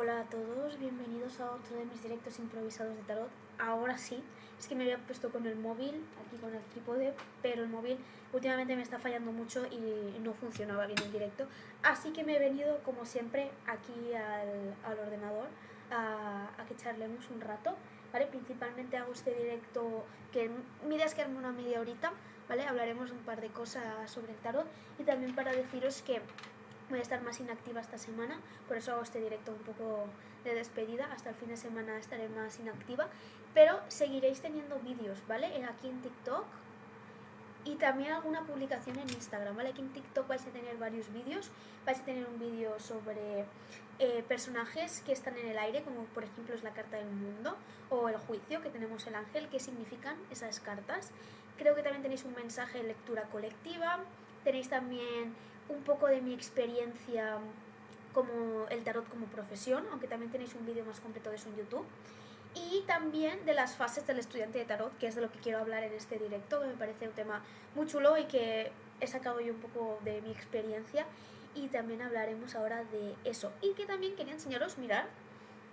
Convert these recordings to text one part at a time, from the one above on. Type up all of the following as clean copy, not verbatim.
Hola a todos, bienvenidos a otro de mis directos improvisados de tarot. Ahora sí, es que me había puesto con el móvil, aquí con el trípode, pero el móvil últimamente me está fallando mucho y no funcionaba bien el directo. Así que me he venido, como siempre, aquí al ordenador a que charlemos un rato, ¿vale? Principalmente hago este directo que mi idea es quedarme una media horita, ¿vale? Hablaremos un par de cosas sobre el tarot y también para deciros que voy a estar más inactiva esta semana, por eso hago este directo un poco de despedida. Hasta el fin de semana estaré más inactiva, pero seguiréis teniendo vídeos, ¿vale? Aquí en TikTok y también alguna publicación en Instagram, ¿vale? Aquí en TikTok vais a tener varios vídeos. Vais a tener un vídeo sobre personajes que están en el aire, como por ejemplo es la carta del mundo o el juicio, que tenemos el ángel, qué significan esas cartas. Creo que también tenéis un mensaje de lectura colectiva. Tenéis también un poco de mi experiencia como el tarot como profesión, aunque también tenéis un vídeo más completo de eso en YouTube. Y también de las fases del estudiante de tarot, que es de lo que quiero hablar en este directo, que me parece un tema muy chulo y que he sacado yo un poco de mi experiencia. Y también hablaremos ahora de eso. Y que también quería enseñaros, mirad,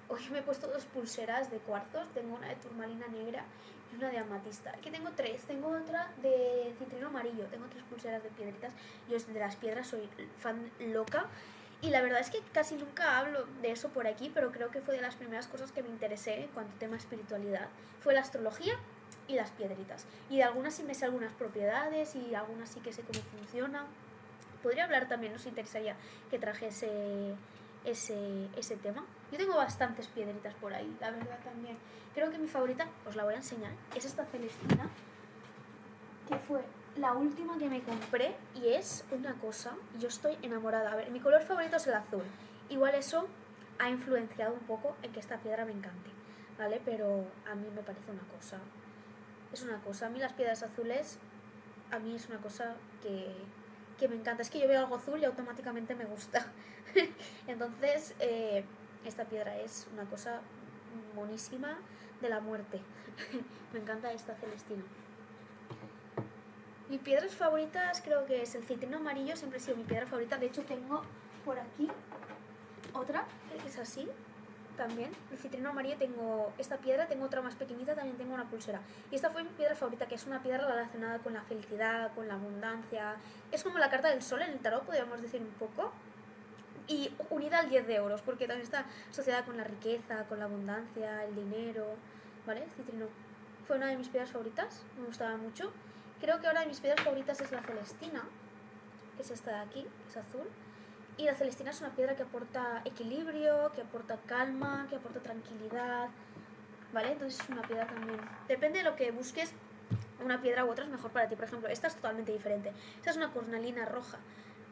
hoy me he puesto dos pulseras de cuarzos. Tengo una de turmalina negra y una de amatista. Aquí tengo tres. Tengo otra de citrino amarillo. Tengo tres pulseras de piedritas. Yo de las piedras soy fan loca. Y la verdad es que casi nunca hablo de eso por aquí, pero creo que fue de las primeras cosas que me interesé en cuanto a tema espiritualidad. Fue la astrología y las piedritas. Y de algunas sí me sé algunas propiedades y algunas sí que sé cómo funciona. Podría hablar también, nos interesaría que trajese ese tema. Yo tengo bastantes piedritas por ahí, la verdad también. Creo que mi favorita, os la voy a enseñar, es esta celestina, que fue la última que me compré y es una cosa, yo estoy enamorada. A ver, mi color favorito es el azul. Igual eso ha influenciado un poco en que esta piedra me encante, ¿vale? Pero a mí me parece una cosa, es una cosa. A mí las piedras azules, a mí es una cosa que me encanta. Es que yo veo algo azul y automáticamente me gusta. Entonces, esta piedra es una cosa monísima de la muerte. Me encanta esta celestina. Mis piedras favoritas creo que es el citrino amarillo, siempre ha sido mi piedra favorita. De hecho tengo por aquí otra que es así también. El citrino amarillo, tengo esta piedra, tengo otra más pequeñita, también tengo una pulsera. Y esta fue mi piedra favorita, que es una piedra relacionada con la felicidad, con la abundancia. Es como la carta del sol en el tarot, podríamos decir un poco. Y unida al 10 de euros, porque también está asociada con la riqueza, con la abundancia, el dinero, ¿vale? El citrino fue una de mis piedras favoritas, me gustaba mucho. Creo que ahora de mis piedras favoritas es la celestina, que es esta de aquí, que es azul. Y la celestina es una piedra que aporta equilibrio, que aporta calma, que aporta tranquilidad, ¿vale? Entonces es una piedra también. Depende de lo que busques, una piedra u otra es mejor para ti. Por ejemplo, esta es totalmente diferente. Esta es una cornalina roja.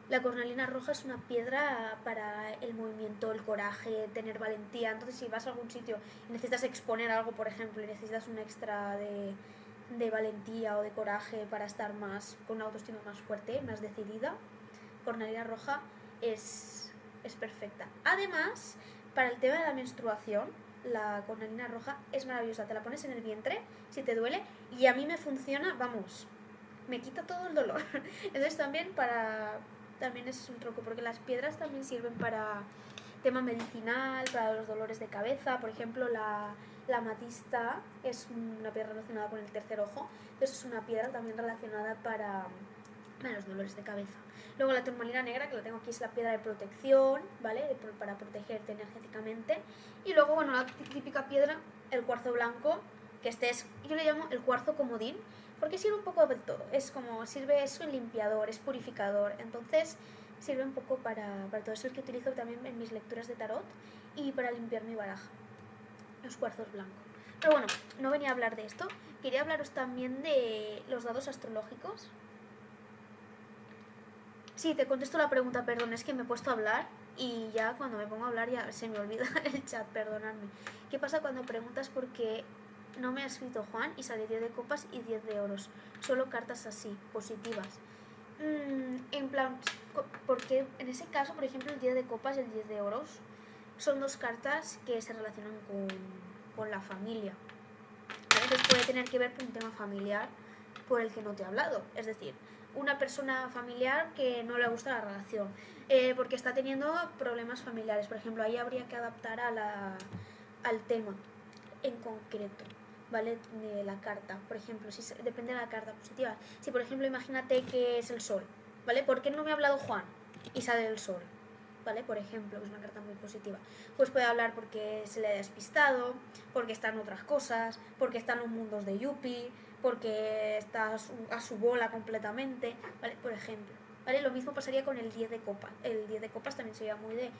La cornalina roja es una piedra para el movimiento, el coraje, tener valentía. Entonces, si vas a algún sitio y necesitas exponer algo, por ejemplo, y necesitas un extra de valentía o de coraje para estar más con una autoestima más fuerte, más decidida, cornalina roja es perfecta. Además, para el tema de la menstruación, la cornalina roja es maravillosa. Te la pones en el vientre si te duele y a mí me funciona, vamos, me quita todo el dolor. Entonces también es un truco, porque las piedras también sirven para tema medicinal, para los dolores de cabeza. Por ejemplo, la amatista es una piedra relacionada con el tercer ojo, entonces es una piedra también relacionada para los dolores de cabeza. Luego la turmalina negra, que la tengo aquí, es la piedra de protección, ¿vale? Para protegerte energéticamente. Y luego, bueno, la típica piedra, el cuarzo blanco, que este es, yo le llamo el cuarzo comodín, porque sirve un poco de todo. Es como, es un limpiador, es purificador. Entonces, sirve un poco para todo eso, es que utilizo también en mis lecturas de tarot y para limpiar mi baraja, los cuarzos blancos. Pero bueno, no venía a hablar de esto. Quería hablaros también de los dados astrológicos. Sí, te contesto la pregunta, perdón, es que me he puesto a hablar y ya cuando me pongo a hablar ya se me olvida el chat, perdonadme. ¿Qué pasa cuando preguntas por qué no me ha escrito Juan y sale 10 de copas y 10 de oros? Solo cartas así, positivas. En plan, porque en ese caso, por ejemplo, el 10 de copas y el 10 de oros son dos cartas que se relacionan con la familia. Entonces puede tener que ver con un tema familiar por el que no te he hablado. Es decir, una persona familiar que no le gusta la relación, porque está teniendo problemas familiares, por ejemplo, ahí habría que adaptar al tema en concreto, ¿vale? De la carta, por ejemplo, si depende de la carta positiva. Si, por ejemplo, imagínate que es el sol, ¿vale? ¿Por qué no me ha hablado Juan? Y sale el sol, ¿vale? Por ejemplo, que es una carta muy positiva. Pues puede hablar porque se le ha despistado, porque está en otras cosas, porque está en los mundos de Yuppie, porque está a su bola completamente, ¿vale? Por ejemplo, ¿vale? Lo mismo pasaría con el 10 de copas. El 10 de copas también sería muy de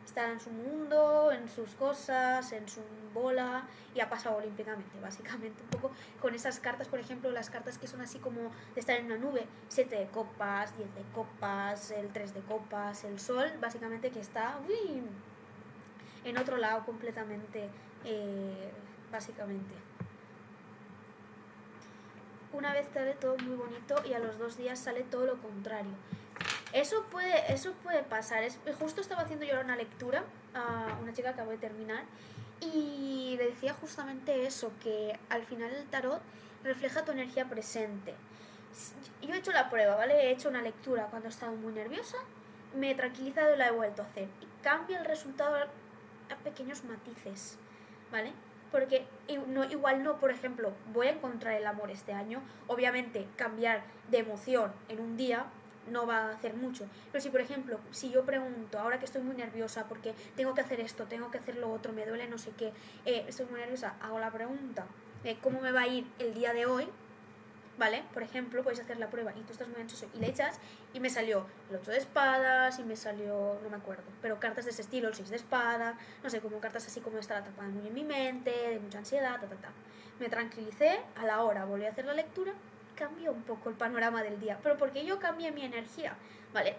estar en su mundo, en sus cosas, en su bola, y ha pasado olímpicamente, básicamente. Un poco con esas cartas, por ejemplo, las cartas que son así como de estar en una nube, 7 de copas, 10 de copas, el 3 de copas, el sol, básicamente que está en otro lado completamente, básicamente. Una vez sale todo muy bonito y a los 2 días sale todo lo contrario. Eso puede pasar. Justo estaba haciendo yo una lectura a una chica que acabo de terminar y le decía justamente eso, que al final el tarot refleja tu energía presente. Yo he hecho la prueba, ¿vale? He hecho una lectura cuando he estado muy nerviosa, me he tranquilizado y la he vuelto a hacer. Y cambia el resultado a pequeños matices, ¿vale? Porque igual no, por ejemplo, voy a encontrar el amor este año. Obviamente cambiar de emoción en un día no va a hacer mucho. Pero si, por ejemplo, si yo pregunto, ahora que estoy muy nerviosa porque tengo que hacer esto, tengo que hacer lo otro, me duele no sé qué, estoy muy nerviosa, hago la pregunta, ¿cómo me va a ir el día de hoy? ¿Vale? Por ejemplo, puedes hacer la prueba y tú estás muy ansioso y le echas y me salió el 8 de espadas y me salió, no me acuerdo, pero cartas de ese estilo, el 6 de espada, no sé, como cartas así como estar atrapada muy en mi mente, de mucha ansiedad, Me tranquilicé, a la hora volví a hacer la lectura, cambió un poco el panorama del día, pero porque yo cambié mi energía, ¿vale?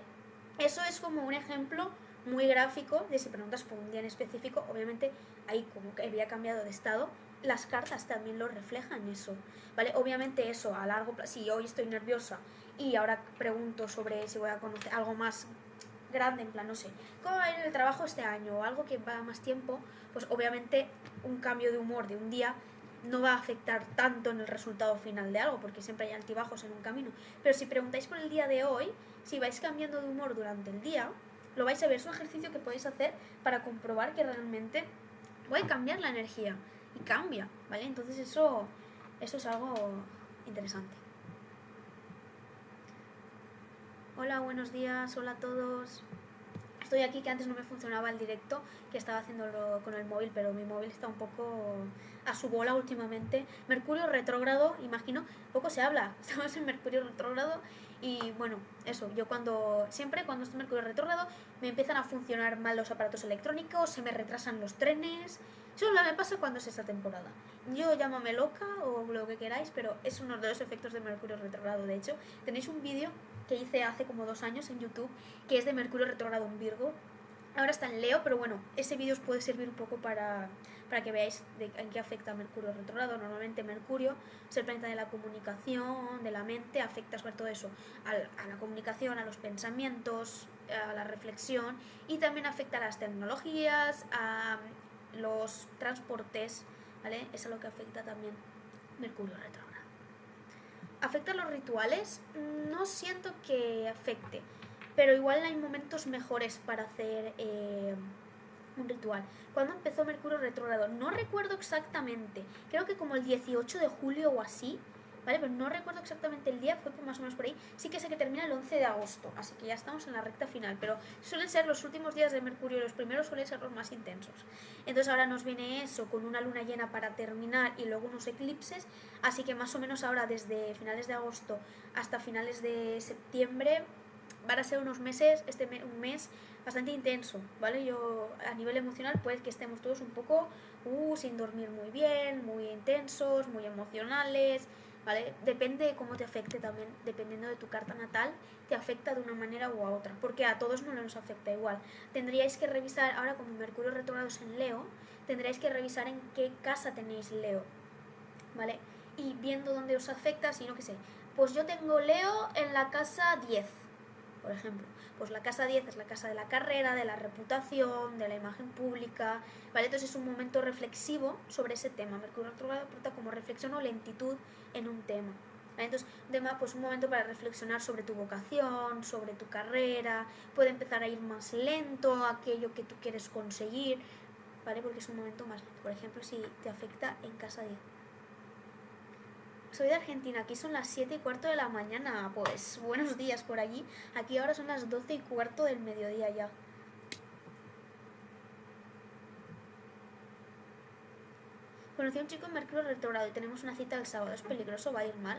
Eso es como un ejemplo muy gráfico de si preguntas por un día en específico, obviamente ahí como que había cambiado de estado, las cartas también lo reflejan eso, ¿vale? Obviamente eso a largo plazo, si hoy estoy nerviosa y ahora pregunto sobre si voy a conocer algo más grande, en plan, no sé, ¿cómo va a ir el trabajo este año? O algo que va más tiempo, pues obviamente un cambio de humor de un día no va a afectar tanto en el resultado final de algo, porque siempre hay altibajos en un camino. Pero si preguntáis por el día de hoy, si vais cambiando de humor durante el día, lo vais a ver. Es un ejercicio que podéis hacer para comprobar que realmente puede cambiar la energía. Y cambia, ¿vale? Entonces eso es algo interesante. Hola, buenos días, hola a todos. Estoy aquí, que antes no me funcionaba el directo, que estaba haciéndolo con el móvil, pero mi móvil está un poco a su bola últimamente. Mercurio retrógrado, imagino, poco se habla, estamos en Mercurio retrógrado y bueno, eso, yo siempre cuando estoy en Mercurio retrógrado me empiezan a funcionar mal los aparatos electrónicos, se me retrasan los trenes, eso me pasa cuando es esta temporada. Yo llámame loca o lo que queráis, pero es uno de los efectos de Mercurio retrógrado. De hecho, tenéis un vídeo que hice hace como 2 años en YouTube, que es de Mercurio retrógrado en Virgo. Ahora está en Leo, pero bueno, ese vídeo os puede servir un poco para que veáis en qué afecta Mercurio retrógrado. Normalmente Mercurio es el planeta de la comunicación, de la mente, afecta sobre todo eso, a la comunicación, a los pensamientos, a la reflexión, y también afecta a las tecnologías, a los transportes, ¿vale? Es a lo que afecta también Mercurio retrógrado. ¿Afecta a los rituales? No siento que afecte, pero igual hay momentos mejores para hacer un ritual. ¿Cuándo empezó Mercurio retrógrado? No recuerdo exactamente, creo que como el 18 de julio o así, ¿vale? Pero no recuerdo exactamente el día, fue más o menos por ahí. Sí que sé que termina el 11 de agosto, así que ya estamos en la recta final, pero suelen ser los últimos días de Mercurio, los primeros suelen ser los más intensos. Entonces ahora nos viene eso, con una luna llena para terminar y luego unos eclipses, así que más o menos ahora desde finales de agosto hasta finales de septiembre van a ser unos meses, un mes bastante intenso, ¿vale? Yo a nivel emocional pues que estemos todos un poco sin dormir muy bien, muy intensos, muy emocionales, ¿vale? Depende de cómo te afecte también, dependiendo de tu carta natal, te afecta de una manera u otra, porque a todos no nos afecta igual. Tendríais que revisar, ahora como Mercurio retrógrado es en Leo, tendríais que revisar en qué casa tenéis Leo, ¿vale? Y viendo dónde os afecta, si no, que sé, pues yo tengo Leo en la casa 10, por ejemplo. Pues la casa 10 es la casa de la carrera, de la reputación, de la imagen pública, ¿vale? Entonces es un momento reflexivo sobre ese tema. Mercurio retrógrado aporta como reflexión o lentitud en un tema, ¿vale? Entonces, pues un momento para reflexionar sobre tu vocación, sobre tu carrera, puede empezar a ir más lento aquello que tú quieres conseguir, ¿vale? Porque es un momento más lento. Por ejemplo, si te afecta en casa 10. Soy de Argentina, aquí son las 7:15 de la mañana, pues buenos días por allí. Aquí ahora son las 12:15 del mediodía ya. Conocí a un chico en Mercurio retrógrado y tenemos una cita el sábado. ¿Es peligroso? ¿Va a ir mal?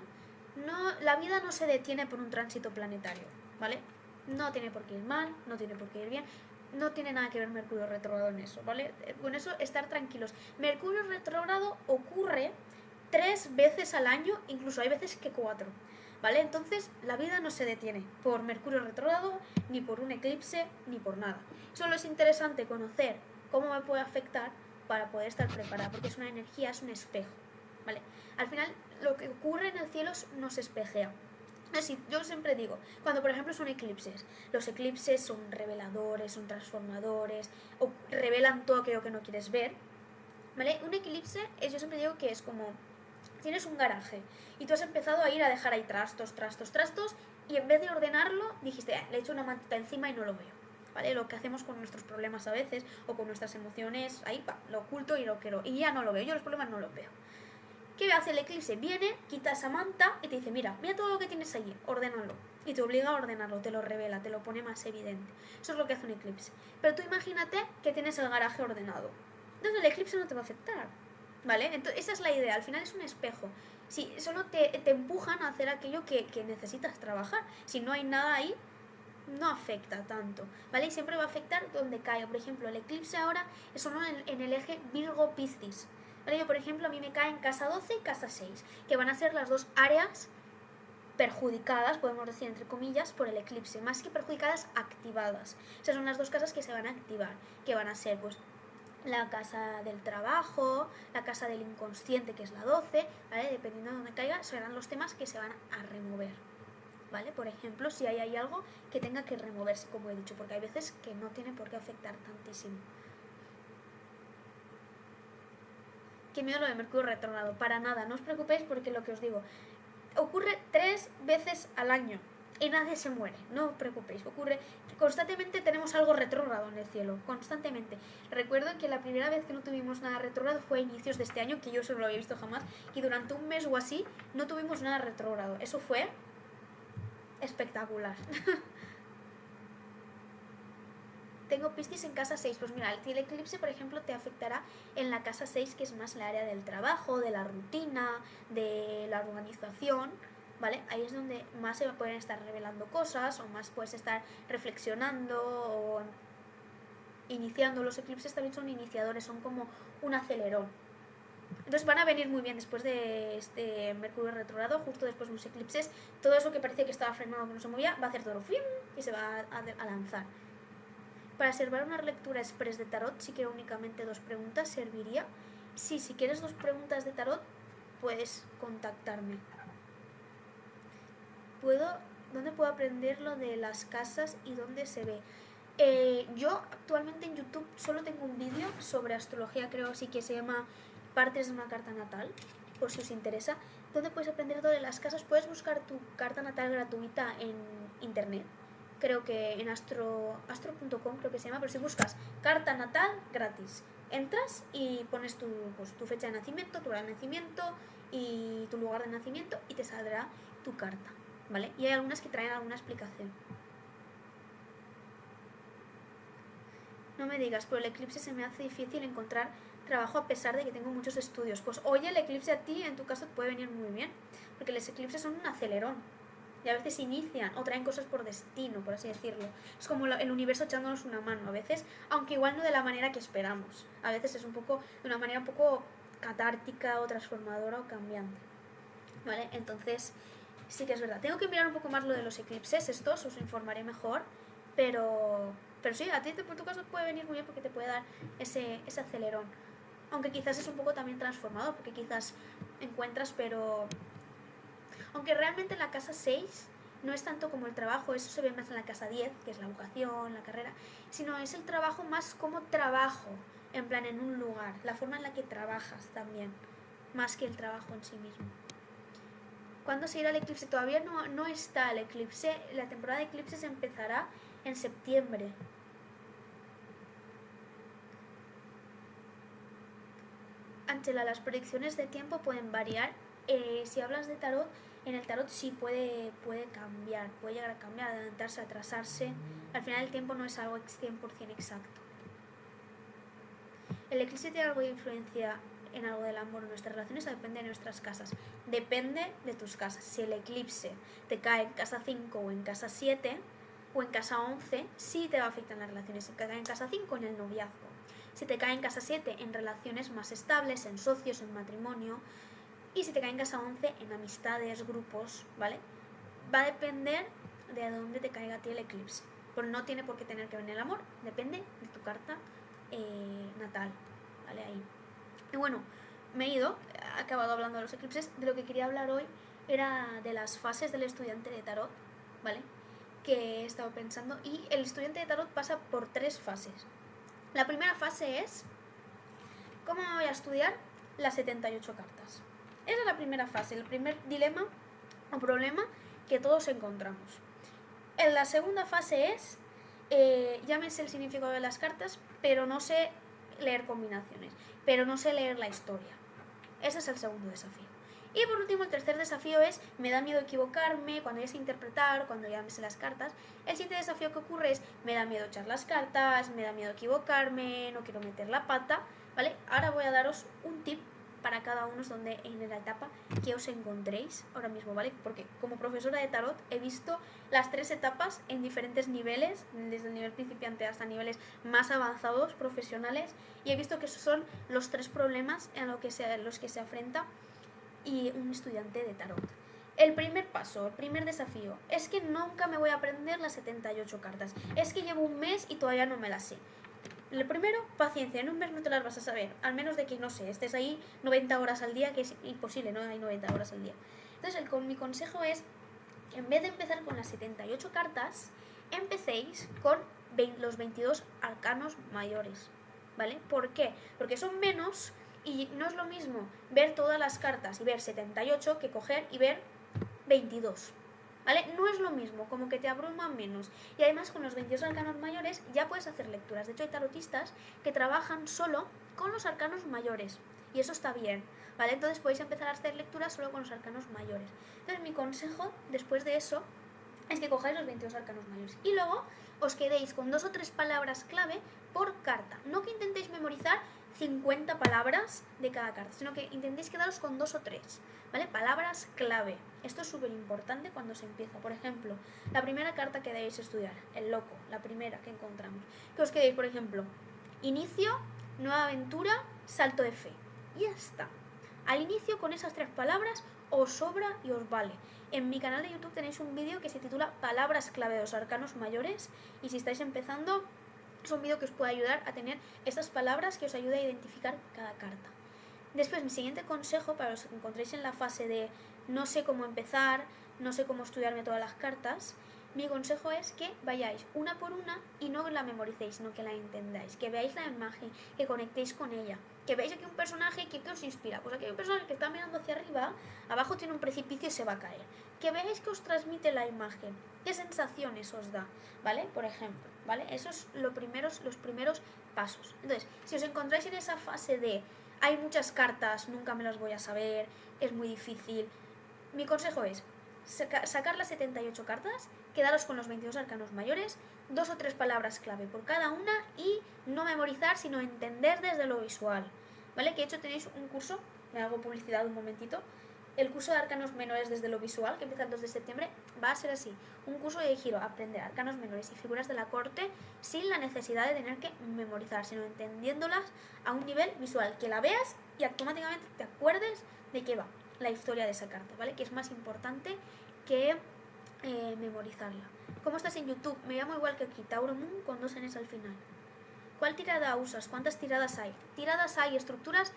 No, la vida no se detiene por un tránsito planetario, ¿vale? No tiene por qué ir mal, no tiene por qué ir bien. No tiene nada que ver Mercurio retrógrado en eso, ¿vale? Con eso estar tranquilos. Mercurio retrógrado ocurre 3 veces al año, incluso hay veces que 4, ¿vale? Entonces la vida no se detiene por Mercurio retrógrado, ni por un eclipse, ni por nada. Solo es interesante conocer cómo me puede afectar para poder estar preparada, porque es una energía, es un espejo, ¿vale? Al final lo que ocurre en el cielo nos espejea. Así, yo siempre digo, cuando por ejemplo son eclipses, los eclipses son reveladores, son transformadores, o revelan todo aquello que no quieres ver, ¿vale? Un eclipse, yo siempre digo que es como, tienes un garaje y tú has empezado a ir a dejar ahí trastos, y en vez de ordenarlo, dijiste, le echo una mantita encima y no lo veo, ¿vale? Lo que hacemos con nuestros problemas a veces, o con nuestras emociones, ahí lo oculto y ya no lo veo, yo los problemas no los veo. ¿Qué hace el eclipse? Viene, quita esa manta y te dice, mira todo lo que tienes allí, ordénalo. Y te obliga a ordenarlo, te lo revela, te lo pone más evidente. Eso es lo que hace un eclipse. Pero tú imagínate que tienes el garaje ordenado. Entonces el eclipse no te va a afectar, ¿vale? Entonces esa es la idea, al final es un espejo. Si solo te empujan a hacer aquello que necesitas trabajar. Si no hay nada ahí, no afecta tanto, ¿vale? Y siempre va a afectar donde caiga. Por ejemplo, el eclipse ahora es uno en el eje Virgo-Piscis. ¿Vale? Yo, por ejemplo, a mí me cae en casa 12 y casa 6, que van a ser las dos áreas perjudicadas, podemos decir entre comillas, por el eclipse, más que perjudicadas, activadas. Esas son las dos casas que se van a activar, que van a ser pues la casa del trabajo, la casa del inconsciente, que es la 12, ¿vale? Dependiendo de dónde caiga, serán los temas que se van a remover, ¿vale? Por ejemplo, si hay algo que tenga que removerse, como he dicho, porque hay veces que no tiene por qué afectar tantísimo. Qué miedo lo de Mercurio retrógrado, para nada, no os preocupéis porque lo que os digo, ocurre 3 veces al año y nadie se muere, no os preocupéis, ocurre constantemente, tenemos algo retrógrado en el cielo, constantemente. Recuerdo que la primera vez que no tuvimos nada retrógrado fue a inicios de este año, que yo eso no lo había visto jamás, y durante un mes o así no tuvimos nada retrógrado, eso fue espectacular. Tengo Piscis en casa 6, pues mira, el eclipse, por ejemplo, te afectará en la casa 6, que es más el área del trabajo, de la rutina, de la organización, ¿vale? Ahí es donde más se pueden estar revelando cosas, o más puedes estar reflexionando, o iniciando. Los eclipses también son iniciadores, son como un acelerón. Entonces van a venir muy bien después de este Mercurio retrógrado, justo después de unos eclipses, todo eso que parecía que estaba frenado, que no se movía, va a hacer todo ¡fim! Y se va a lanzar. Para reservar una lectura express de tarot, si quiero únicamente 2 preguntas, serviría. Sí, si quieres 2 preguntas de tarot, puedes contactarme. ¿Dónde puedo aprender lo de las casas y dónde se ve? Yo actualmente en YouTube solo tengo un vídeo sobre astrología, creo sí que se llama Partes de una carta natal, por si os interesa. ¿Dónde puedes aprender lo de las casas? Puedes buscar tu carta natal gratuita en internet. Creo que en astro.com creo que se llama, pero si buscas carta natal gratis, entras y pones tu fecha de nacimiento, tu hora de nacimiento y tu lugar de nacimiento y te saldrá tu carta, ¿vale? Y hay algunas que traen alguna explicación. No me digas, por el eclipse se me hace difícil encontrar trabajo a pesar de que tengo muchos estudios. Pues oye, el eclipse a ti en tu caso te puede venir muy bien, porque los eclipses son un acelerón. Y a veces inician o traen cosas por destino, por así decirlo. Es como el universo echándonos una mano a veces, aunque igual no de la manera que esperamos. A veces es de una manera un poco catártica o transformadora o cambiante, ¿vale? Entonces, sí que es verdad. Tengo que mirar un poco más lo de los eclipses estos, os informaré mejor, pero sí, a ti por tu caso puede venir muy bien porque te puede dar ese acelerón. Aunque quizás es un poco también transformado, porque quizás encuentras, pero... Aunque realmente en la casa 6 no es tanto como el trabajo, eso se ve más en la casa 10, que es la vocación, la carrera, sino es el trabajo más como trabajo, en plan en un lugar, la forma en la que trabajas también, más que el trabajo en sí mismo. ¿Cuándo se irá el eclipse? Todavía no está el eclipse. La temporada de eclipses empezará en septiembre. Angela, las predicciones de tiempo pueden variar. Si hablas de tarot, en el tarot sí puede cambiar, puede llegar a cambiar, adelantarse, atrasarse. Al final el tiempo no es algo 100% exacto. ¿El eclipse tiene algo de influencia en algo del amor o nuestras relaciones? O depende de nuestras casas. Depende de tus casas. Si el eclipse te cae en casa 5 o en casa 7 o en casa 11, sí te va a afectar en las relaciones. Si te cae en casa 5, en el noviazgo. Si te cae en casa 7, en relaciones más estables, en socios, en matrimonio. Y si te cae en casa 11, en amistades, grupos, ¿vale? Va a depender de dónde te caiga a ti el eclipse. Pero no tiene por qué tener que ver en el amor. Depende de tu carta natal, ¿vale? Ahí. Y bueno, me he ido, he acabado hablando de los eclipses. De lo que quería hablar hoy era de las fases del estudiante de tarot, ¿vale? Que he estado pensando. Y el estudiante de tarot pasa por 3 fases. La primera fase es: ¿cómo voy a estudiar las 78 cartas? Esa es la primera fase, el primer dilema o problema que todos encontramos. En la segunda fase es: ya me sé el significado de las cartas, pero no sé leer combinaciones, pero no sé leer la historia. Ese es el segundo desafío. Y por último, el tercer desafío es: me da miedo equivocarme cuando ya sé interpretar, cuando ya me sé las cartas. El siguiente desafío que ocurre es: me da miedo echar las cartas, me da miedo equivocarme, no quiero meter la pata, ¿vale? Ahora voy a daros un tip para cada uno donde en la etapa que os encontréis ahora mismo, ¿vale? Porque como profesora de tarot he visto las 3 etapas en diferentes niveles, desde el nivel principiante hasta niveles más avanzados, profesionales, y he visto que esos son los 3 problemas en los que se afrenta y un estudiante de tarot. El primer paso, el primer desafío, es que nunca me voy a aprender las 78 cartas. Es que llevo un mes y todavía no me las sé. Lo primero, paciencia, en un mes no te las vas a saber, al menos de que, no sé, estés ahí 90 horas al día, que es imposible, no hay 90 horas al día. Entonces, mi consejo es que en vez de empezar con las 78 cartas, empecéis con los 22 arcanos mayores, ¿vale? ¿Por qué? Porque son menos y no es lo mismo ver todas las cartas y ver 78 que coger y ver 22. ¿Vale? No es lo mismo, como que te abruma menos. Y además con los 22 arcanos mayores ya puedes hacer lecturas. De hecho hay tarotistas que trabajan solo con los arcanos mayores. Y eso está bien, ¿vale? Entonces podéis empezar a hacer lecturas solo con los arcanos mayores. Entonces mi consejo después de eso es que cojáis los 22 arcanos mayores. Y luego os quedéis con 2 o 3 palabras clave por carta. No que intentéis memorizar 50 palabras de cada carta, sino que intentéis quedaros con 2 o 3, ¿vale? Palabras clave. Esto es súper importante cuando se empieza. Por ejemplo, la primera carta que debéis estudiar, el loco, la primera que encontramos. Que os quedéis, por ejemplo, inicio, nueva aventura, salto de fe. Y ya está. Al inicio, con esas 3 palabras, os sobra y os vale. En mi canal de YouTube tenéis un vídeo que se titula Palabras clave de los arcanos mayores. Y si estáis empezando, es un vídeo que os puede ayudar a tener estas palabras que os ayuda a identificar cada carta. Después, mi siguiente consejo para los que encontréis en la fase de no sé cómo empezar, no sé cómo estudiarme todas las cartas, mi consejo es que vayáis una por una y no la memoricéis, sino que la entendáis, que veáis la imagen, que conectéis con ella, que veáis aquí un personaje que os inspira. Pues aquí hay un personaje que está mirando hacia arriba, abajo tiene un precipicio y se va a caer. Que veáis que os transmite la imagen, qué sensaciones os da, ¿vale? Por ejemplo, ¿vale? Esos son los primeros pasos. Entonces, si os encontráis en esa fase de hay muchas cartas, nunca me las voy a saber, es muy difícil, mi consejo es sacar las 78 cartas, quedaros con los 22 arcanos mayores, 2 o 3 palabras clave por cada una y no memorizar, sino entender desde lo visual, ¿vale? Que de hecho tenéis un curso, me hago publicidad un momentito, el curso de arcanos menores desde lo visual, que empieza el 2 de septiembre, va a ser así, un curso dirigido a aprender arcanos menores y figuras de la corte sin la necesidad de tener que memorizar, sino entendiéndolas a un nivel visual, que la veas y automáticamente te acuerdes de qué va la historia de esa carta, ¿vale? Que es más importante que memorizarla. ¿Cómo estás en YouTube? Me llamo igual que aquí, Tauro Moon con 2 Ns al final. ¿Cuál tirada usas? ¿Cuántas tiradas hay? Tiradas hay, estructuras,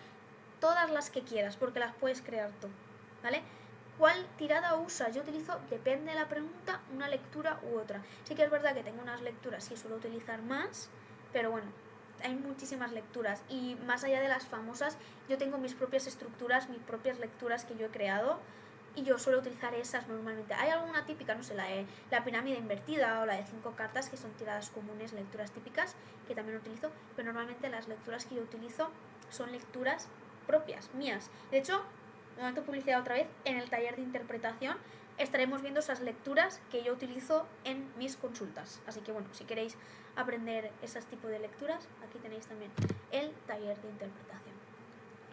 todas las que quieras, porque las puedes crear tú, ¿vale? ¿Cuál tirada usas? Yo utilizo, depende de la pregunta, una lectura u otra. Sí que es verdad que tengo unas lecturas que suelo utilizar más, pero bueno, hay muchísimas lecturas y más allá de las famosas, yo tengo mis propias estructuras, mis propias lecturas que yo he creado y yo suelo utilizar esas normalmente. Hay alguna típica, no sé, la pirámide invertida o la de 5 cartas, que son tiradas comunes, lecturas típicas, que también utilizo, pero normalmente las lecturas que yo utilizo son lecturas propias, mías. De hecho, momento publicidad otra vez, en el taller de interpretación estaremos viendo esas lecturas que yo utilizo en mis consultas. Así que bueno, si queréis aprender esos tipos de lecturas, aquí tenéis también el taller de interpretación.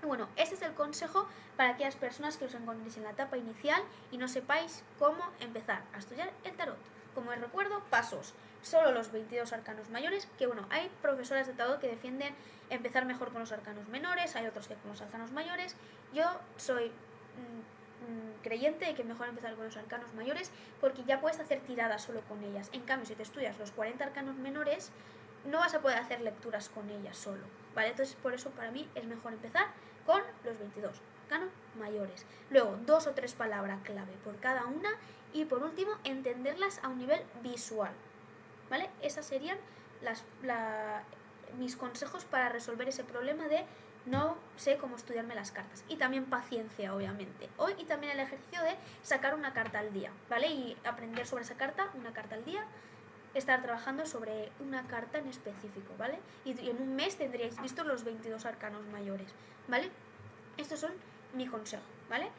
Bueno, este es el consejo para aquellas personas que os encontréis en la etapa inicial y no sepáis cómo empezar a estudiar el tarot. Como os recuerdo, pasos: solo los 22 arcanos mayores, que bueno, hay profesoras de tarot que defienden empezar mejor con los arcanos menores, hay otros que con los arcanos mayores. Yo soy creyente de que mejor empezar con los arcanos mayores, porque ya puedes hacer tiradas solo con ellas. En cambio, si te estudias los 40 arcanos menores, no vas a poder hacer lecturas con ellas solo, ¿vale? Entonces, por eso para mí es mejor empezar con los 22 arcanos mayores. Luego, 2 o 3 palabras clave por cada una, y por último, entenderlas a un nivel visual, ¿vale? Esas serían mis consejos para resolver ese problema de no sé cómo estudiarme las cartas. Y también paciencia, obviamente. Hoy, y también el ejercicio de sacar una carta al día, ¿vale? Y aprender sobre esa carta, una carta al día, estar trabajando sobre una carta en específico, ¿vale? Y en un mes tendríais visto los 22 arcanos mayores, ¿vale? Estos son mi consejo, ¿vale?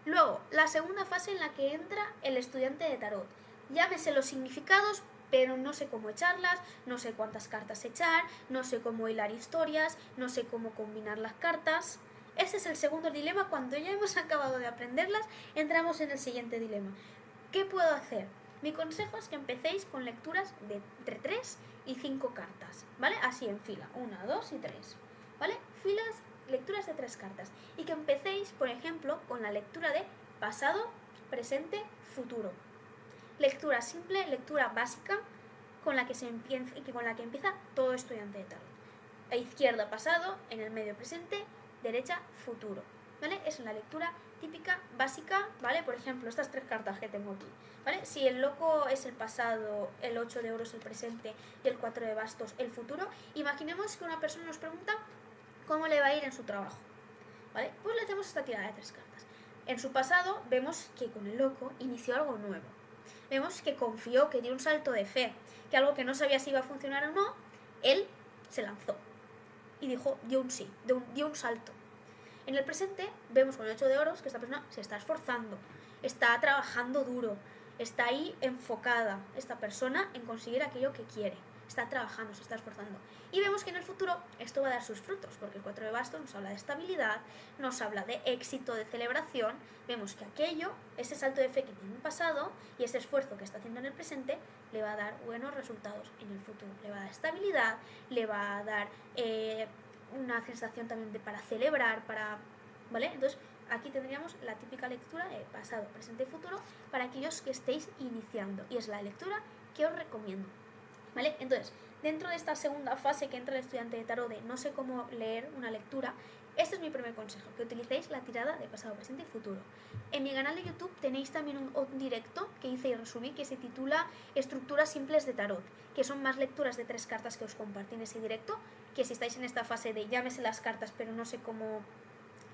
Luego, la segunda fase en la que entra el estudiante de tarot. Llámese los significados, pero no sé cómo echarlas, no sé cuántas cartas echar, no sé cómo hilar historias, no sé cómo combinar las cartas. Ese es el segundo dilema. Cuando ya hemos acabado de aprenderlas, entramos en el siguiente dilema. ¿Qué puedo hacer? Mi consejo es que empecéis con lecturas de entre 3 y 5 cartas, ¿vale? Así en fila, 1, 2 y 3, ¿vale? Lecturas de 3 cartas. Y que empecéis, por ejemplo, con la lectura de pasado, presente, futuro. Lectura simple, lectura básica, con la que empieza todo estudiante de tarot. A izquierda pasado, en el medio presente, derecha futuro, ¿vale? Es una lectura típica, básica, ¿vale? Por ejemplo, estas 3 cartas que tengo aquí, ¿vale? Si el loco es el pasado, el 8 de oros el presente y el 4 de bastos el futuro, imaginemos que una persona nos pregunta cómo le va a ir en su trabajo, ¿vale? Pues le hacemos esta tirada de 3 cartas. En su pasado vemos que con el loco inició algo nuevo. Vemos que confió, que dio un salto de fe, que algo que no sabía si iba a funcionar o no, él se lanzó y dio un sí, dio un salto. En el presente vemos con el 8 de oros que esta persona se está esforzando, está trabajando duro, está ahí enfocada esta persona en conseguir aquello que quiere, está trabajando, se está esforzando. Y vemos que en el futuro esto va a dar sus frutos, porque el 4 de bastos nos habla de estabilidad, nos habla de éxito, de celebración. Vemos que aquello, ese salto de fe que tiene en el pasado y ese esfuerzo que está haciendo en el presente, le va a dar buenos resultados en el futuro. Le va a dar estabilidad, le va a dar una sensación también para celebrar, ¿vale? Entonces, aquí tendríamos la típica lectura de pasado, presente y futuro para aquellos que estéis iniciando. Y es la lectura que os recomiendo, ¿vale? Entonces, dentro de esta segunda fase que entra el estudiante de tarot de no sé cómo leer una lectura, este es mi primer consejo, que utilicéis la tirada de pasado, presente y futuro. En mi canal de YouTube tenéis también un directo que hice y resumí que se titula Estructuras simples de tarot, que son más lecturas de 3 cartas que os compartí en ese directo, que si estáis en esta fase de llámese las cartas pero no sé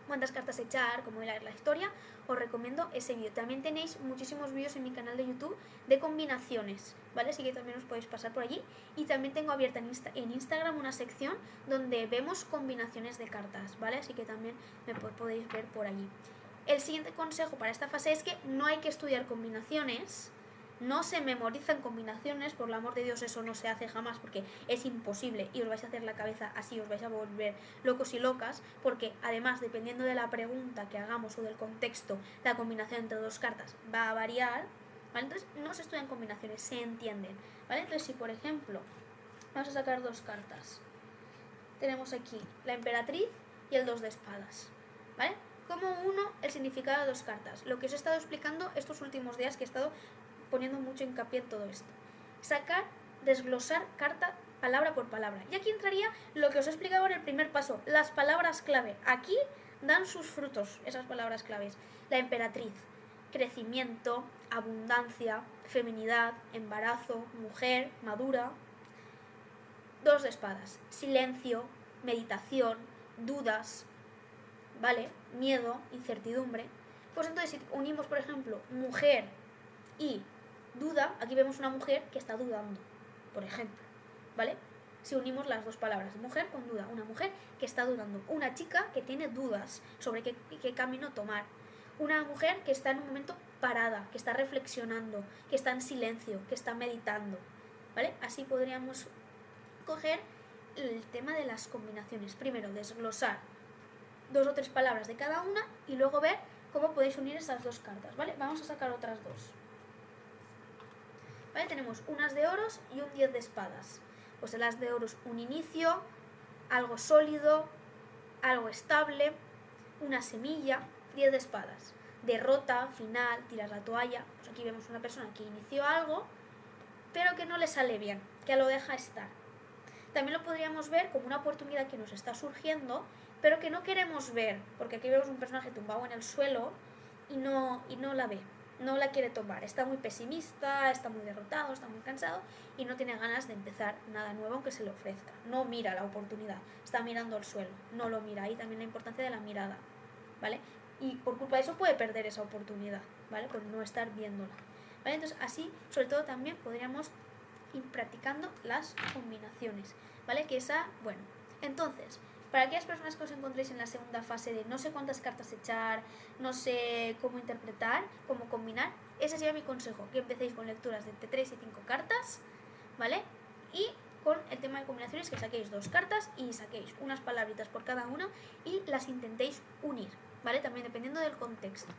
cuántas cartas echar, cómo hilar la historia, os recomiendo ese vídeo. También tenéis muchísimos vídeos en mi canal de YouTube de combinaciones, ¿vale? Así que también os podéis pasar por allí. Y también tengo abierta en Instagram una sección donde vemos combinaciones de cartas, ¿vale? Así que también me podéis ver por allí. El siguiente consejo para esta fase es que no hay que estudiar combinaciones. No se memorizan combinaciones, por el amor de Dios, eso no se hace jamás porque es imposible y os vais a hacer la cabeza así, os vais a volver locos y locas, porque además, dependiendo de la pregunta que hagamos o del contexto, la combinación entre 2 cartas va a variar, ¿vale? Entonces no se estudian combinaciones, se entienden, ¿vale? Entonces si por ejemplo vamos a sacar 2 cartas, tenemos aquí la emperatriz y el 2 de espadas, ¿vale? Como el significado de 2 cartas, lo que os he estado explicando estos últimos días, que he estado poniendo mucho hincapié en todo esto. Sacar, desglosar carta palabra por palabra. Y aquí entraría lo que os he explicado en el primer paso, las palabras clave. Aquí dan sus frutos esas palabras claves. La emperatriz, crecimiento, abundancia, feminidad, embarazo, mujer, madura. 2 de espadas, silencio, meditación, dudas, ¿vale? Miedo, incertidumbre. Pues entonces si unimos, por ejemplo, mujer y duda, aquí vemos una mujer que está dudando, por ejemplo, ¿vale? Si unimos las dos palabras, mujer con duda, una mujer que está dudando, una chica que tiene dudas sobre qué camino tomar, una mujer que está en un momento parada, que está reflexionando, que está en silencio, que está meditando, ¿vale? Así podríamos coger el tema de las combinaciones. Primero, desglosar 2 o 3 palabras de cada una y luego ver cómo podéis unir esas dos cartas, ¿vale? Vamos a sacar otras dos. ¿Vale? Tenemos unas de oros y un 10 de espadas. Pues el as de oros, un inicio, algo sólido, algo estable, una semilla. 10 de espadas, derrota, final, tiras la toalla. Pues aquí vemos una persona que inició algo, pero que no le sale bien, que lo deja estar. También lo podríamos ver como una oportunidad que nos está surgiendo, pero que no queremos ver, porque aquí vemos un personaje tumbado en el suelo y no la ve, no la quiere tomar. Está muy pesimista, está muy derrotado, está muy cansado y no tiene ganas de empezar nada nuevo aunque se le ofrezca. No mira la oportunidad, está mirando al suelo, no lo mira. Ahí también la importancia de la mirada, ¿vale? Y por culpa de eso puede perder esa oportunidad, ¿vale? Por no estar viéndola, ¿vale? Entonces así, sobre todo también podríamos ir practicando las combinaciones, ¿vale? Que esa, bueno, entonces, para aquellas personas que os encontréis en la segunda fase de no sé cuántas cartas echar, no sé cómo interpretar, cómo combinar, ese sería mi consejo, que empecéis con lecturas de entre 3 y 5 cartas, ¿vale? Y con el tema de combinaciones que saquéis 2 cartas y saquéis unas palabritas por cada una y las intentéis unir, ¿vale? También dependiendo del contexto.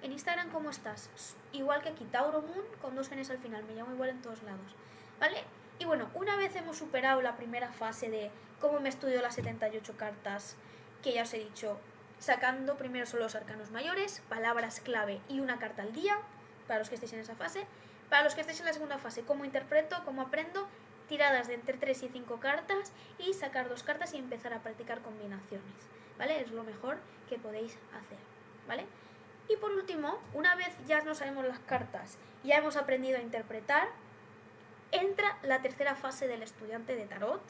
En Instagram, ¿cómo estás? Igual que aquí, Tauro Moon con 2 Ns al final, me llamo igual en todos lados, ¿vale? Y bueno, una vez hemos superado la primera fase de cómo me estudio las 78 cartas, que ya os he dicho, sacando primero solo los arcanos mayores, palabras clave y una carta al día, para los que estéis en esa fase. Para los que estéis en la segunda fase, cómo interpreto, cómo aprendo, tiradas de entre 3 y 5 cartas y sacar 2 cartas y empezar a practicar combinaciones, ¿vale? Es lo mejor que podéis hacer, ¿vale? Y por último, una vez ya no sabemos las cartas, ya hemos aprendido a interpretar, entra la tercera fase del estudiante de tarot,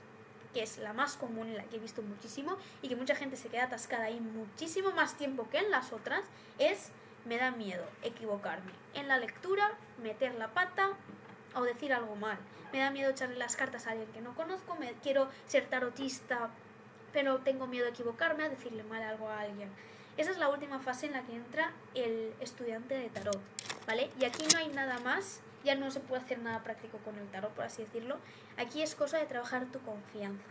que es la más común y la que he visto muchísimo y que mucha gente se queda atascada ahí muchísimo más tiempo que en las otras, es me da miedo equivocarme en la lectura, meter la pata o decir algo mal. Me da miedo echarle las cartas a alguien que no conozco, quiero ser tarotista, pero tengo miedo a equivocarme, a decirle mal algo a alguien. Esa es la última fase en la que entra el estudiante de tarot, ¿vale? Y aquí no hay nada más, ya no se puede hacer nada práctico con el tarot, por así decirlo. Aquí es cosa de trabajar tu confianza.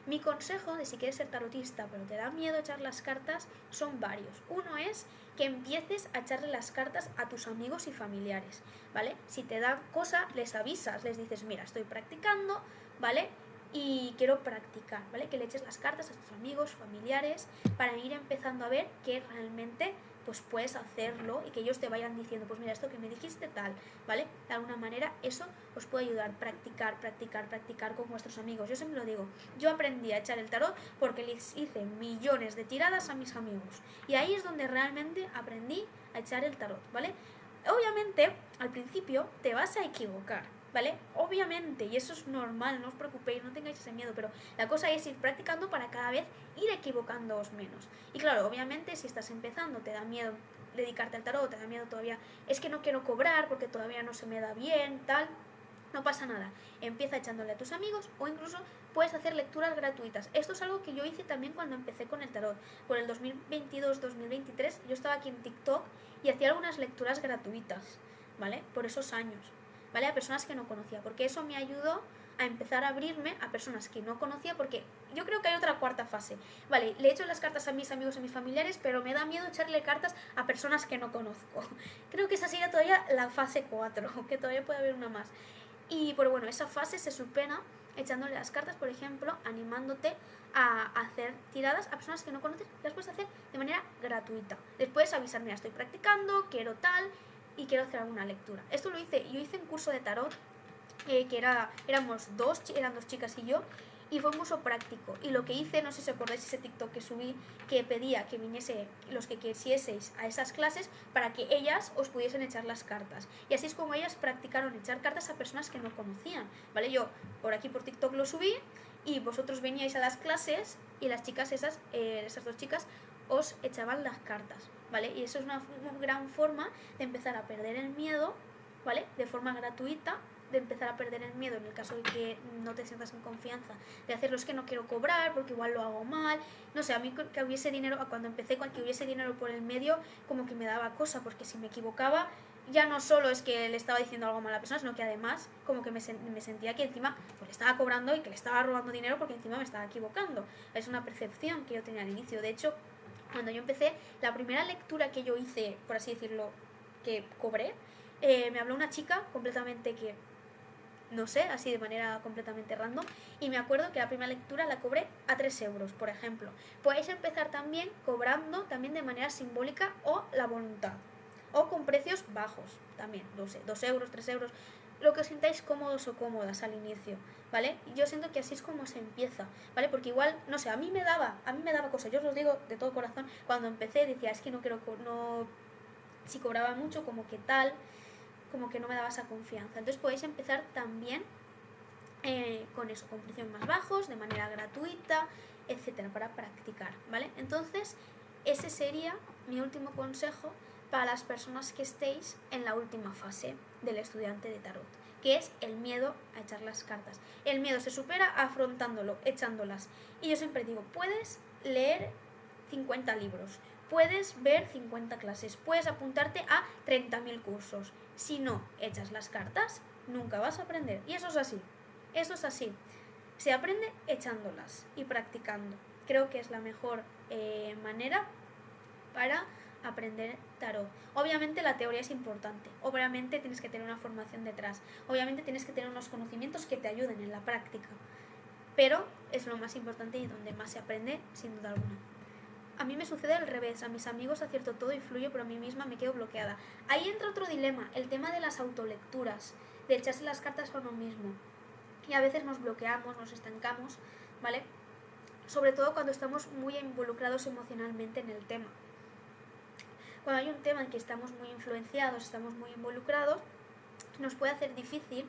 Mi consejo de si quieres ser tarotista pero te da miedo echar las cartas son varios. Uno es que empieces a echarle las cartas a tus amigos y familiares, ¿vale? Si te da cosa, les avisas, les dices, mira, estoy practicando, ¿vale? Y quiero practicar, ¿vale? Que le eches las cartas a tus amigos, familiares, para ir empezando a ver que realmente pues puedes hacerlo y que ellos te vayan diciendo, pues mira, esto que me dijiste tal, ¿vale? De alguna manera eso os puede ayudar, practicar con vuestros amigos. Yo siempre lo digo, yo aprendí a echar el tarot porque les hice millones de tiradas a mis amigos y ahí es donde realmente aprendí a echar el tarot, ¿vale? Obviamente, al principio te vas a equivocar, ¿vale? Obviamente, y eso es normal, no os preocupéis, no tengáis ese miedo, pero la cosa es ir practicando para cada vez ir equivocándoos menos. Y claro, obviamente si estás empezando, te da miedo dedicarte al tarot, te da miedo todavía, es que no quiero cobrar porque todavía no se me da bien, tal, no pasa nada, empieza echándole a tus amigos o incluso puedes hacer lecturas gratuitas. Esto es algo que yo hice también cuando empecé con el tarot. Por el 2022-2023 yo estaba aquí en TikTok y hacía algunas lecturas gratuitas, ¿vale? Por esos años, ¿vale? A personas que no conocía, porque eso me ayudó a empezar a abrirme a personas que no conocía, porque yo creo que hay otra cuarta fase, ¿vale? Le echo las cartas a mis amigos y mis familiares, pero me da miedo echarle cartas a personas que no conozco. Creo que esa sería todavía la fase 4, que todavía puede haber una más. Y pues bueno, esa fase se supera echándole las cartas, por ejemplo, animándote a hacer tiradas a personas que no conoces, las puedes hacer de manera gratuita. Les puedes avisar, mira, estoy practicando, quiero tal y quiero hacer alguna lectura. Esto lo hice, yo hice un curso de tarot que eran dos chicas y yo, y fue un curso práctico. Y lo que hice, no sé si os acordáis ese TikTok que subí, que pedía que viniese los que quisieseis a esas clases para que ellas os pudiesen echar las cartas. Y así es como ellas practicaron echar cartas a personas que no conocían, ¿vale? Yo por aquí por TikTok lo subí y vosotros veníais a las clases y las chicas esas dos chicas os echaban las cartas, ¿vale? Y eso es una gran forma de empezar a perder el miedo, ¿vale? De forma gratuita, de empezar a perder el miedo en el caso de que no te sientas en confianza de hacerlo. Es que no quiero cobrar porque igual lo hago mal, no sé, a mí que hubiese dinero, cuando empecé, que hubiese dinero por el medio, como que me daba cosa, porque si me equivocaba ya no solo es que le estaba diciendo algo mal a la persona, sino que además como que me sentía que encima pues le estaba cobrando y que le estaba robando dinero porque encima me estaba equivocando. Es una percepción que yo tenía al inicio. De hecho, cuando yo empecé, la primera lectura que yo hice, por así decirlo, que cobré, me habló una chica completamente que, no sé, así de manera completamente random, y me acuerdo que la primera lectura la cobré a 3 euros, por ejemplo. Podéis empezar también cobrando también de manera simbólica o la voluntad, o con precios bajos también, no sé, 2 euros, 3 euros, lo que os sintáis cómodos o cómodas al inicio, ¿vale? Yo siento que así es como se empieza, ¿vale? Porque igual, no sé, a mí me daba cosas, yo os lo digo de todo corazón, cuando empecé decía, es que no quiero, no, si cobraba mucho, como que tal, como que no me daba esa confianza. Entonces podéis empezar también con eso, con precios más bajos, de manera gratuita, etcétera, para practicar, ¿vale? Entonces, ese sería mi último consejo para las personas que estéis en la última fase del estudiante de tarot, que es el miedo a echar las cartas. El miedo se supera afrontándolo, echándolas. Y yo siempre digo, puedes leer 50 libros, puedes ver 50 clases, puedes apuntarte a 30.000 cursos. Si no echas las cartas, nunca vas a aprender. Y eso es así. Eso es así. Se aprende echándolas y practicando. Creo que es la mejor manera para aprender tarot. Obviamente la teoría es importante. Obviamente tienes que tener una formación detrás. Obviamente tienes que tener unos conocimientos que te ayuden en la práctica. Pero es lo más importante y donde más se aprende, sin duda alguna. A mí me sucede al revés, a mis amigos acierto todo y fluyo, pero a mí misma me quedo bloqueada. Ahí entra otro dilema, el tema de las autolecturas, de echarse las cartas a uno mismo. Y a veces nos bloqueamos, nos estancamos, ¿vale? Sobre todo cuando estamos muy involucrados emocionalmente en el tema. Cuando hay un tema en que estamos muy influenciados, estamos muy involucrados, nos puede hacer difícil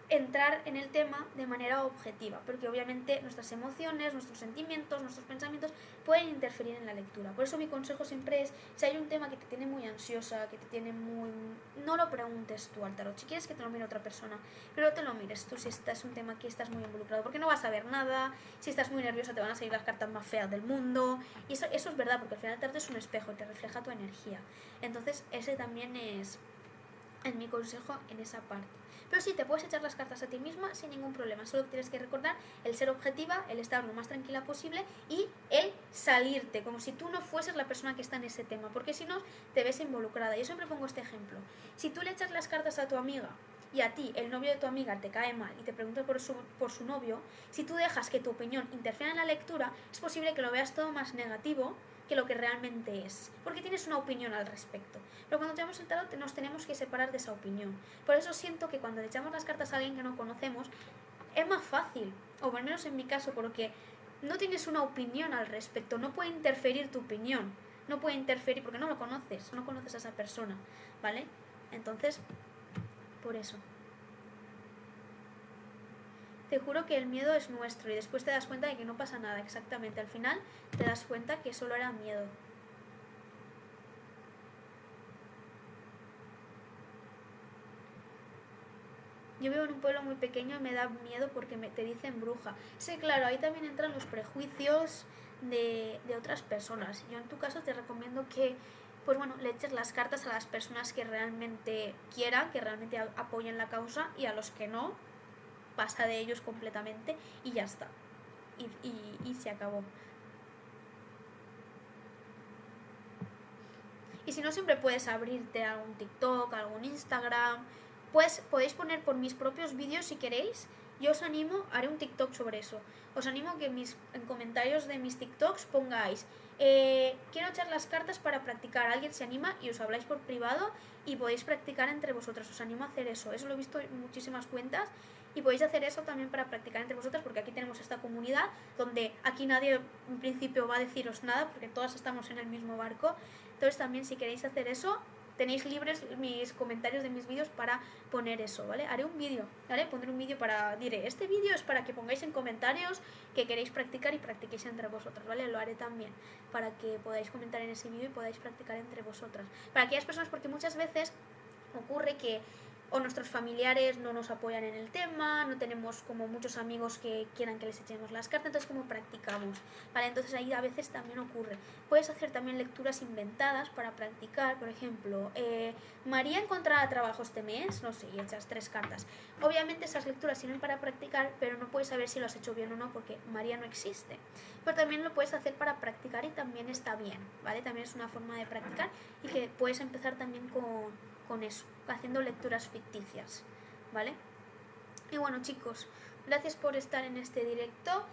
entrar en el tema de manera objetiva, porque obviamente nuestras emociones, nuestros sentimientos, nuestros pensamientos pueden interferir en la lectura. Por eso mi consejo siempre es, si hay un tema que te tiene muy ansiosa, que te tiene muy... no lo preguntes tú al tarot, si quieres que te lo mire otra persona, pero te lo mires tú si es un tema que estás muy involucrado, porque no vas a ver nada, si estás muy nerviosa te van a salir las cartas más feas del mundo, y eso es verdad, porque al final el tarot es un espejo y te refleja tu energía. Entonces ese también es mi consejo en esa parte. Pero sí, te puedes echar las cartas a ti misma sin ningún problema. Solo tienes que recordar el ser objetiva, el estar lo más tranquila posible y el salirte, como si tú no fueses la persona que está en ese tema, porque si no, te ves involucrada. Yo siempre pongo este ejemplo. Si tú le echas las cartas a tu amiga y a ti, el novio de tu amiga, te cae mal y te pregunta por su novio, si tú dejas que tu opinión interfiera en la lectura, es posible que lo veas todo más negativo que lo que realmente es, porque tienes una opinión al respecto. Pero cuando tenemos el tarot nos tenemos que separar de esa opinión. Por eso siento que cuando le echamos las cartas a alguien que no conocemos, es más fácil, o al menos en mi caso, porque no tienes una opinión al respecto, no puede interferir tu opinión, no puede interferir porque no lo conoces, no conoces a esa persona, ¿vale? Entonces, por eso. Te juro que el miedo es nuestro y después te das cuenta de que no pasa nada, exactamente. Al final te das cuenta que solo era miedo. Yo vivo en un pueblo muy pequeño y me da miedo porque te dicen bruja. Sí, claro, ahí también entran los prejuicios de otras personas. Yo en tu caso te recomiendo que, pues bueno, le eches las cartas a las personas que realmente quieran, que realmente apoyen la causa, y a los que no, pasa de ellos completamente y ya está. Y se acabó. Y si no, siempre puedes abrirte a algún TikTok, a algún Instagram. Pues podéis poner por mis propios vídeos si queréis. Yo os animo, haré un TikTok sobre eso. Os animo a que en comentarios de mis TikToks pongáis quiero echar las cartas para practicar. Alguien se anima y os habláis por privado y podéis practicar entre vosotras. Os animo a hacer eso. Eso lo he visto en muchísimas cuentas. Y podéis hacer eso también para practicar entre vosotras, porque aquí tenemos esta comunidad donde aquí nadie en principio va a deciros nada, porque todas estamos en el mismo barco. Entonces también si queréis hacer eso, tenéis libres mis comentarios de mis vídeos para poner eso, ¿vale? Haré un vídeo, ¿vale? Pondré un vídeo diré, este vídeo es para que pongáis en comentarios que queréis practicar y practiquéis entre vosotras, ¿vale? Lo haré también para que podáis comentar en ese vídeo y podáis practicar entre vosotras. Para aquellas personas, porque muchas veces ocurre que o nuestros familiares no nos apoyan en el tema, no tenemos como muchos amigos que quieran que les echemos las cartas, entonces ¿cómo practicamos? ¿Vale? Entonces ahí a veces también ocurre. Puedes hacer también lecturas inventadas para practicar, por ejemplo, María encontrará trabajo este mes, no sé, y echas 3 cartas. Obviamente esas lecturas sirven para practicar, pero no puedes saber si lo has hecho bien o no porque María no existe. Pero también lo puedes hacer para practicar y también está bien, ¿vale? También es una forma de practicar y que puedes empezar también con eso, haciendo lecturas ficticias, ¿vale? Y bueno, chicos, gracias por estar en este directo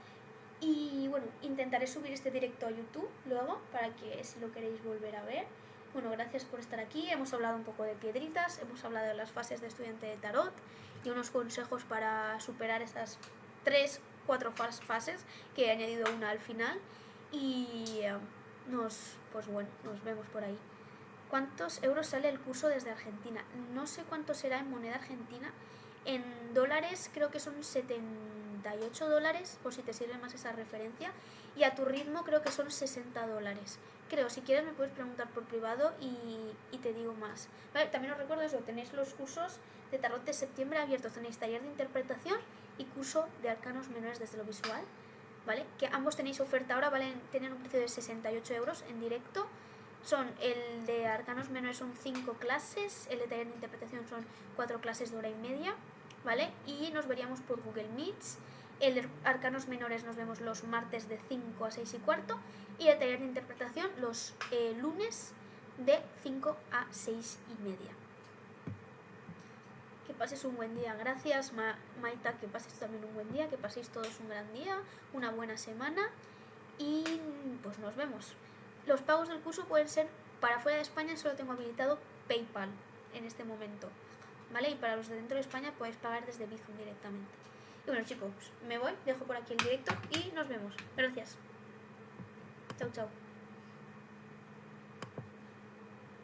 y bueno, intentaré subir este directo a YouTube luego para que si lo queréis volver a ver. Bueno, gracias por estar aquí, hemos hablado un poco de piedritas, hemos hablado de las fases de estudiante de tarot y unos consejos para superar esas 3-4 fases que he añadido una al final y pues bueno, nos vemos por ahí. ¿Cuántos euros sale el curso desde Argentina? No sé cuánto será en moneda argentina. En dólares creo que son 78 dólares, por si te sirve más esa referencia. Y a tu ritmo creo que son 60 dólares. Creo, si quieres me puedes preguntar por privado y te digo más. Vale, también os recuerdo eso, tenéis los cursos de tarot de septiembre abiertos. Tenéis taller de interpretación y curso de arcanos menores desde lo visual. ¿Vale? Que ambos tenéis oferta ahora, tienen un precio de 68 euros en directo. El de arcanos menores son 5 clases, el de taller de interpretación son 4 clases de hora y media, ¿vale? Y nos veríamos por Google Meets. El de arcanos menores nos vemos los martes de 5 a 6 y cuarto y el taller de interpretación los lunes de 5 a 6 y media. Que pases un buen día. Gracias, Maita, que pases también un buen día, que paséis todos un gran día, una buena semana y pues nos vemos. Los pagos del curso pueden ser para fuera de España, solo tengo habilitado PayPal en este momento, ¿vale? Y para los de dentro de España puedes pagar desde Bizum directamente. Y bueno, chicos, me voy, dejo por aquí el directo y nos vemos. Gracias. Chao, chao.